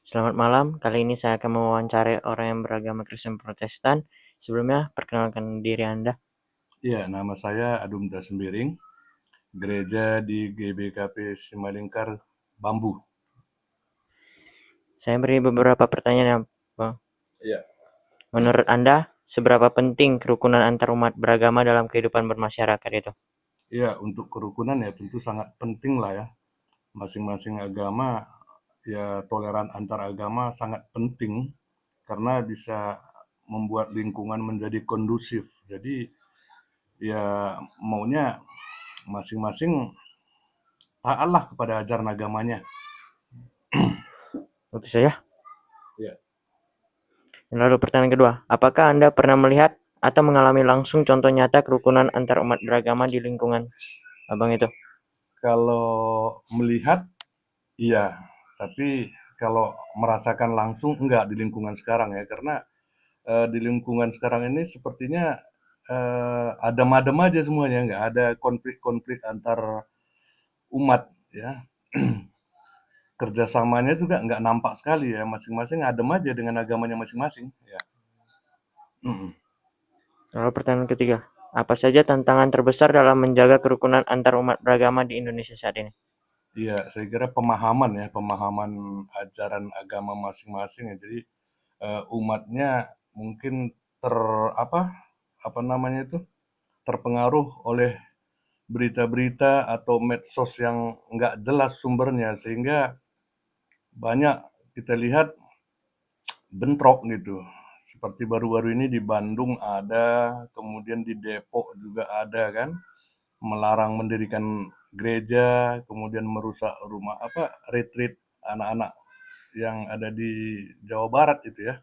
Selamat malam, kali ini saya akan mewawancarai orang yang beragama Kristen Protestan. Sebelumnya, perkenalkan diri Anda. Ya, nama saya Adum Sembiring, gereja di GBKP Simalingkar Bambu. Saya beri beberapa pertanyaan ya, Bang. Ya, Menurut Anda, seberapa penting kerukunan antar umat beragama dalam kehidupan bermasyarakat itu? ya untuk kerukunan ya tentu sangat penting lah ya. Masing-masing agama ya toleran antar agama sangat penting karena bisa membuat lingkungan menjadi kondusif. Jadi ya maunya masing-masing taatlah kepada ajaran agamanya. Itu saja. Ya. Lalu pertanyaan kedua, apakah Anda pernah melihat atau mengalami langsung contoh nyata kerukunan antar umat beragama di lingkungan Abang itu? Kalau melihat iya, tapi kalau merasakan langsung enggak di lingkungan sekarang ya, karena di lingkungan sekarang ini sepertinya adem-adem aja semuanya, nggak ada konflik-konflik antar umat ya. Kerjasamanya juga nggak nampak sekali ya, masing-masing adem aja dengan agamanya masing-masing. Ya. Lalu pertanyaan ketiga, apa saja tantangan terbesar dalam menjaga kerukunan antar umat beragama di Indonesia saat ini? Iya, saya kira pemahaman ya, pemahaman ajaran agama masing-masing ya. Jadi umatnya mungkin ter apa apa namanya itu terpengaruh oleh berita-berita atau medsos yang nggak jelas sumbernya sehingga banyak kita lihat bentrok gitu. Seperti baru-baru ini di Bandung ada, kemudian di Depok juga ada kan, melarang mendirikan gereja, kemudian merusak rumah retreat anak-anak yang ada di Jawa Barat itu ya.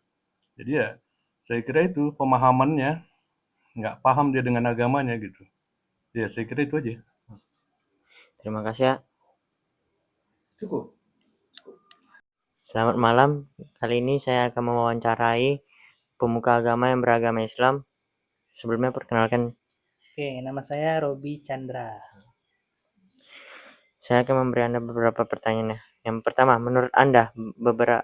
Jadi ya saya kira itu pemahamannya nggak paham dia dengan agamanya gitu. Ya saya kira itu aja. Terima kasih ya. Cukup. Selamat malam. Kali ini saya akan mewawancarai pemuka agama yang beragama Islam. Sebelumnya perkenalkan, Oke, nama saya Robi Chandra. saya akan memberi Anda beberapa pertanyaan. Yang pertama, menurut Anda,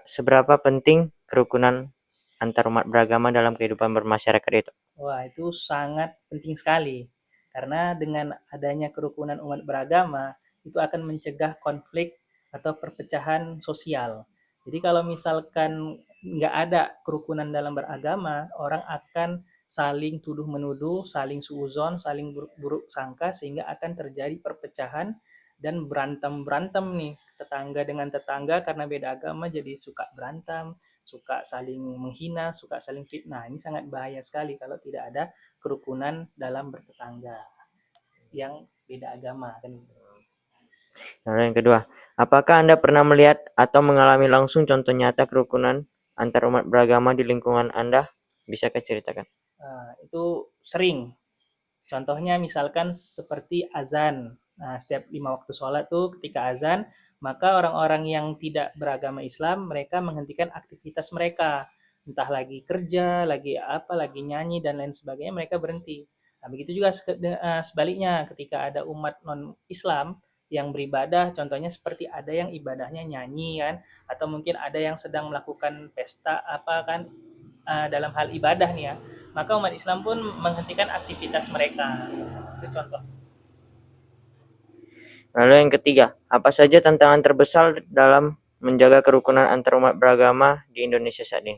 seberapa penting kerukunan antar umat beragama dalam kehidupan bermasyarakat itu? Wah, itu sangat penting sekali. Karena dengan adanya kerukunan umat beragama, itu akan mencegah konflik atau perpecahan sosial. Jadi kalau misalkan nggak ada kerukunan dalam beragama, orang akan saling tuduh-menuduh, saling suuzon, saling buruk sangka, sehingga akan terjadi perpecahan dan berantem-berantem nih. Tetangga dengan tetangga karena beda agama jadi suka berantem, suka saling menghina, suka saling fitnah. Ini sangat bahaya sekali kalau tidak ada kerukunan dalam bertetangga yang beda agama kan. Lalu yang kedua, apakah Anda pernah melihat atau mengalami langsung contoh nyata kerukunan antar umat beragama di lingkungan Anda? Bisakah ceritakan? Itu sering. Contohnya misalkan seperti azan. Nah, setiap 5 waktu sholat tuh ketika azan, maka orang-orang yang tidak beragama Islam, mereka menghentikan aktivitas mereka. Entah lagi kerja, lagi apa, lagi nyanyi, dan lain sebagainya, mereka berhenti. Nah, begitu juga sebaliknya ketika ada umat non-Islam yang beribadah, contohnya seperti ada yang ibadahnya nyanyi kan, atau mungkin ada yang sedang melakukan pesta apa kan, dalam hal ibadah nih ya, maka umat Islam pun menghentikan aktivitas mereka. Itu contoh. Lalu yang ketiga, apa saja tantangan terbesar dalam menjaga kerukunan antar umat beragama di Indonesia saat ini?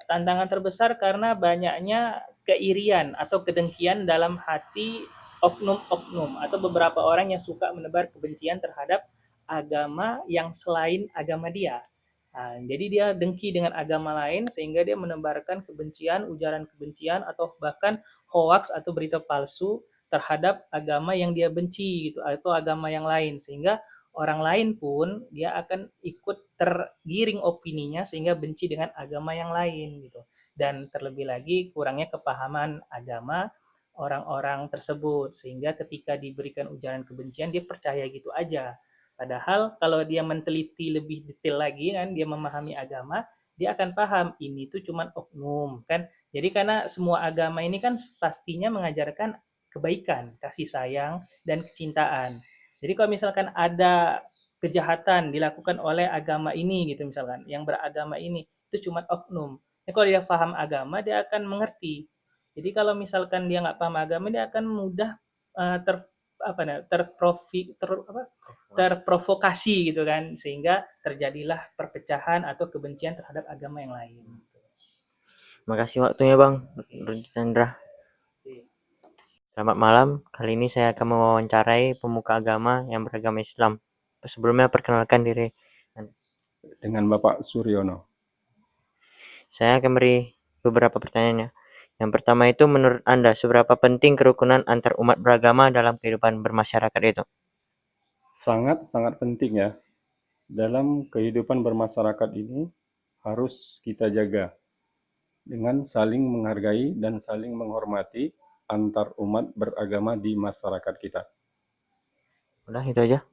Tantangan terbesar karena banyaknya keirian atau kedengkian dalam hati oknum-oknum atau beberapa orang yang suka menebar kebencian terhadap agama yang selain agama dia. Nah, jadi dia dengki dengan agama lain sehingga dia menebarkan kebencian, ujaran kebencian atau bahkan hoax atau berita palsu terhadap agama yang dia benci gitu atau agama yang lain sehingga orang lain pun dia akan ikut tergiring opininya sehingga benci dengan agama yang lain gitu. Dan terlebih lagi kurangnya kepahaman agama orang-orang tersebut sehingga ketika diberikan ujaran kebencian dia percaya gitu aja. Padahal kalau dia meneliti lebih detail lagi kan dia memahami agama, dia akan paham ini tuh cuman oknum kan. Jadi karena semua agama ini kan pastinya mengajarkan kebaikan, kasih sayang dan kecintaan. Jadi kalau misalkan ada kejahatan dilakukan oleh agama ini gitu misalkan, yang beragama ini, itu cuma oknum. Kalau dia paham agama, dia akan mengerti. Jadi kalau misalkan dia nggak paham agama, dia akan mudah ter apa terprovokasi gitu kan, sehingga terjadilah perpecahan atau kebencian terhadap agama yang lain. Makasih waktunya Bang Rudi Chandra. Selamat malam, kali ini saya akan mewawancarai pemuka agama yang beragama Islam. Sebelumnya perkenalkan diri. Dengan Bapak Suryono. Saya akan beri beberapa pertanyaannya. Yang pertama itu, menurut Anda seberapa penting kerukunan antar umat beragama dalam kehidupan bermasyarakat itu? Sangat-sangat penting ya. Dalam kehidupan bermasyarakat ini harus kita jaga dengan saling menghargai dan saling menghormati antar umat beragama di masyarakat kita. Udah itu aja.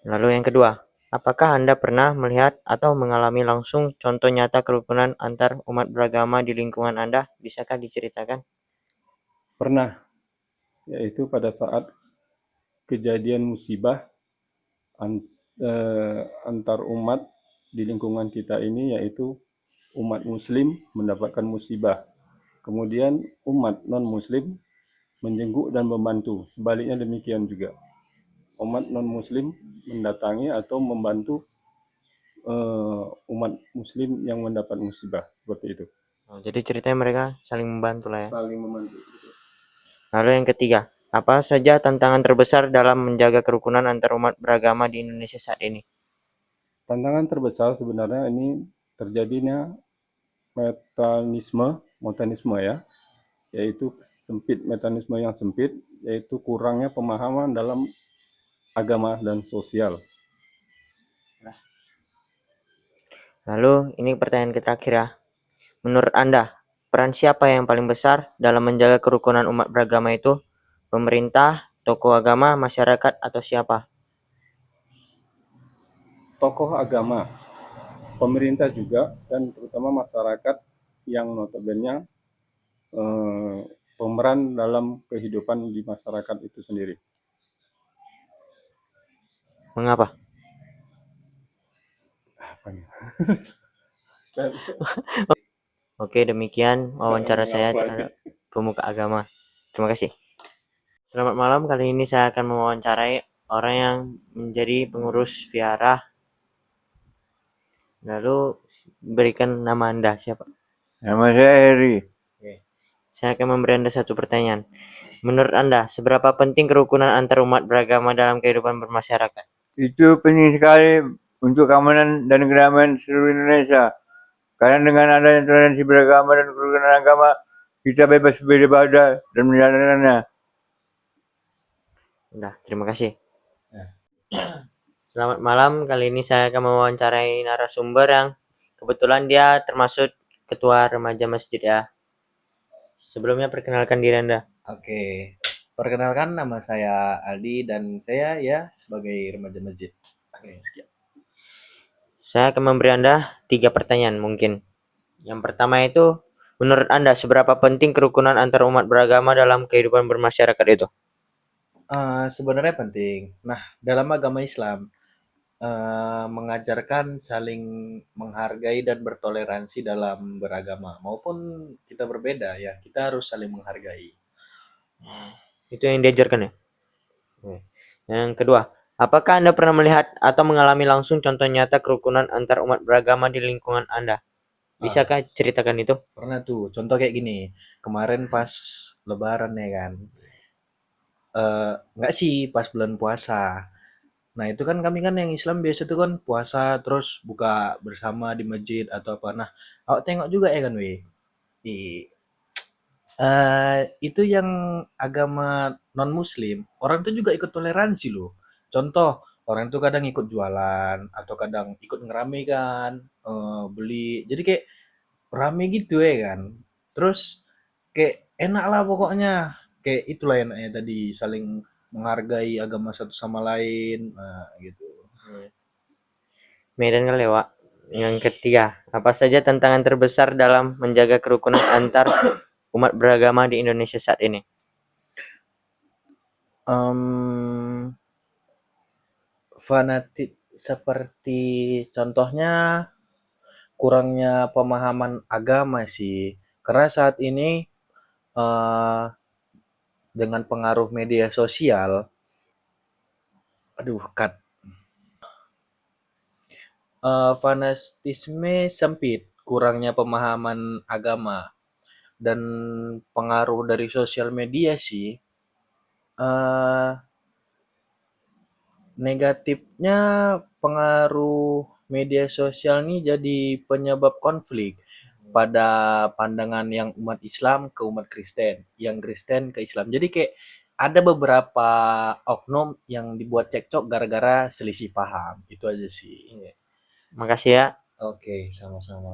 Lalu yang kedua, apakah Anda pernah melihat atau mengalami langsung contoh nyata kerukunan antar umat beragama di lingkungan Anda? Bisakah diceritakan? Pernah, yaitu pada saat kejadian musibah antar umat di lingkungan kita ini, yaitu umat muslim mendapatkan musibah. Kemudian umat non-muslim menjenguk dan membantu. Sebaliknya demikian juga. Umat non-muslim mendatangi atau membantu umat muslim yang mendapat musibah. Seperti itu. Jadi ceritanya mereka saling membantu lah ya. Saling membantu. Lalu yang ketiga, apa saja tantangan terbesar dalam menjaga kerukunan antar umat beragama di Indonesia saat ini? Tantangan terbesar sebenarnya ini terjadinya mekanisme ya, yaitu mekanisme yang sempit, yaitu kurangnya pemahaman dalam agama dan sosial. Lalu ini pertanyaan terakhir ya. Menurut Anda, peran siapa yang paling besar dalam menjaga kerukunan umat beragama itu? Pemerintah, tokoh agama, masyarakat, atau siapa? Tokoh agama, pemerintah juga, dan terutama masyarakat yang notabene pemeran dalam kehidupan di masyarakat itu sendiri. Mengapa? Oke, demikian wawancara saya terhadap pemuka agama. Terima kasih. Selamat malam, kali ini saya akan mewawancarai orang yang menjadi pengurus Viara. Lalu berikan nama Anda, siapa? Nama saya Heri. Saya akan memberi Anda satu pertanyaan. Menurut Anda, seberapa penting kerukunan antar umat beragama dalam kehidupan bermasyarakat? Itu penting sekali untuk keamanan dan kedamaian seluruh Indonesia. Karena dengan adanya toleransi beragama dan kerukunan agama, kita bebas beribadah dan menjalankannya. Udah, terima kasih. Selamat malam, kali ini saya akan mewawancarai narasumber yang kebetulan dia termasuk ketua remaja masjid ya. Sebelumnya perkenalkan diri Anda. Oke, perkenalkan nama saya Aldi dan saya ya sebagai remaja masjid. Oke, sekian. Saya akan memberi Anda 3 pertanyaan mungkin. Yang pertama itu, menurut Anda seberapa penting kerukunan antar umat beragama dalam kehidupan bermasyarakat itu? Sebenarnya penting. Nah, dalam agama Islam mengajarkan saling menghargai dan bertoleransi dalam beragama maupun kita berbeda ya, kita harus saling menghargai. Itu yang diajarkan ya? Yang kedua, apakah Anda pernah melihat atau mengalami langsung contoh nyata kerukunan antar umat beragama di lingkungan Anda? Bisakah ceritakan itu? Pernah tuh, contoh kayak gini. Kemarin pas Lebaran ya kan. Enggak sih, pas bulan puasa. Nah itu kan kami kan yang Islam biasa tuh kan puasa terus buka bersama di masjid atau apa. Nah awak tengok juga ya kan weh. Itu yang agama non muslim orang itu juga ikut toleransi loh. Contoh orang itu kadang ikut jualan atau kadang ikut ngeramaikan beli. Jadi kayak rame gitu ya kan. Terus kayak enak lah pokoknya. Kayak itulah enaknya tadi saling menghargai agama satu sama lain. Nah, gitu. Medan kelewat. Yang ketiga, apa saja tantangan terbesar dalam menjaga kerukunan antar umat beragama di Indonesia saat ini? Fanatik seperti contohnya kurangnya pemahaman agama sih. Karena saat ini eh, dengan pengaruh media sosial, aduh, fanatisme sempit, kurangnya pemahaman agama dan pengaruh dari sosial media sih. eh Negatifnya pengaruh media sosial ini jadi penyebab konflik pada pandangan yang umat Islam ke umat Kristen, yang Kristen ke Islam. Jadi kayak ada beberapa oknum yang dibuat cekcok gara-gara selisih paham. Itu aja sih. Makasih ya. Oke, sama-sama.